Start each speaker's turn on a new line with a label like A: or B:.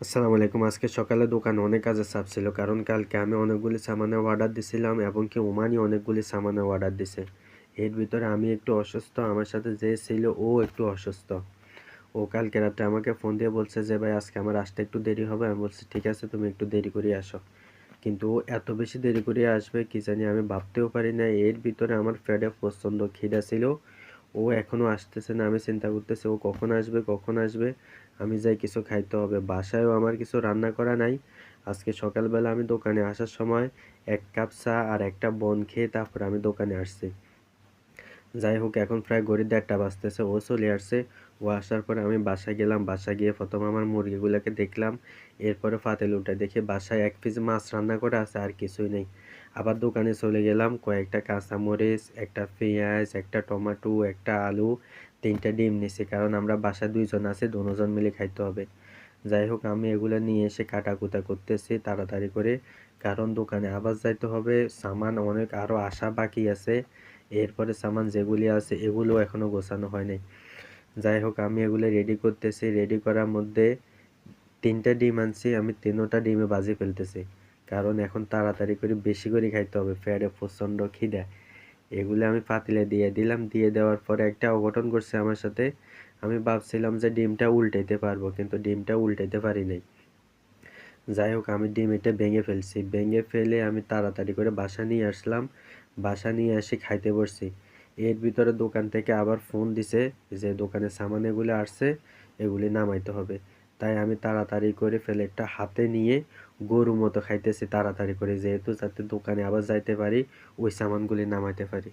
A: আসসালামু আলাইকুম। আজকে সকালে দোকানে অনেক কাজের চাপ ছিল, কারণ কালকে আমি অনেকগুলি সামানের অর্ডার দিছিলাম এবং কি ওমানি অনেকগুলি সামানের অর্ডার দিছে। এর ভিতরে আমি একটু অসুস্থ, আমার সাথে যে ছিল ও একটু অসুস্থ। ও কালকে রাতে আমাকে ফোন দিয়ে বলছে যে ভাই আজকে আমার আসতে একটু দেরি হবে। আমি বলছি ঠিক আছে, তুমি একটু দেরি করে আসো। কিন্তু ও এত বেশি দেরি করে আসবে কি জানি, আমি ভাবতেও পারি না। এর ভিতরে আমার পেটে প্রচণ্ড খিদা ছিল। ও এখনো আসতেছে না, আমি চিন্তা করতেছি ও কখন আসবে কখন আসবে। আমি যাই কিছু খাইতে হবে, বাসায়ও আমার কিছু রান্না করা নাই। আজকে সকালবেলা আমি দোকানে আসার সময় 1 কাপ চা আর একটা বন খেয়ে তারপর আমি দোকানে আসছি। যাই হোক, এখন প্রায় ঘড়ির 1:30 বাজতেছে, ও চলে আসছে। ও আসার পরে আমি বাসায় গেলাম। বাসায় গিয়ে প্রথম আমার মুরগিগুলোকে দেখলাম। এরপরে পাতিল উঠে দেখি বাসায় 1 পিস মাছ রান্না করে আছে, আর কিছুই নেই। আবার দোকানে চলে গেলাম, কয়েকটা কাঁচামরিচ, একটা পেঁয়াজ, একটা টমেটো, একটা আলু, 3টা ডিম নিছি, কারণ আমরা বাসায় 2 জন আছি, দুজন মিলে খাইতে হবে। যাই হোক, আমি এগুলো নিয়ে এসে কাটাকুটা করতেছি তাড়াতাড়ি করে, কারণ দোকানে আবার যাইতে হবে। সামান অনেক আরও আসা বাকি আছে। এরপরে সামান যেগুলি আছে এগুলো এখনো গোছানো হয় নাই। যাই হোক, আমি এগুলো রেডি করতেছি। রেডি করার মধ্যে 3টা ডিম আনছি, আমি 3টা ডিমে বাজি ফেলতেছি, কারণ এখন তাড়াতাড়ি করে বেশি করে খাইতে হবে, পেটে প্রচণ্ড খিদা। এগুলো আমি পাতিলে দিয়ে দিলাম। দিয়ে দেওয়ার পরে একটা অঘটন করছে আমার সাথে। আমি ভাবছিলাম যে ডিমটা উল্টাইতে পারবো, কিন্তু ডিমটা উল্টাইতে পারি নাই। যাই হোক, আমি ডিম এটা ভেঙে ফেলছি। ভেঙে ফেলে আমি তাড়াতাড়ি করে বাসা নিয়ে আসলাম। বাসা নিয়ে এসে খাইতে বসছি। এর ভিতরে দোকান থেকে আবার ফোন দিছে যে দোকানের সামান এগুলো আসছে, এগুলি নামাইতে হবে। তাই আমি তাড়াতাড়ি করে প্লেটটা হাতে নিয়ে গরু মতো খাইতেছি তাড়াতাড়ি করে, যেহেতু যাতে দোকানে আবার যাইতে পারি, ওই সামানগুলি নামাইতে পারি।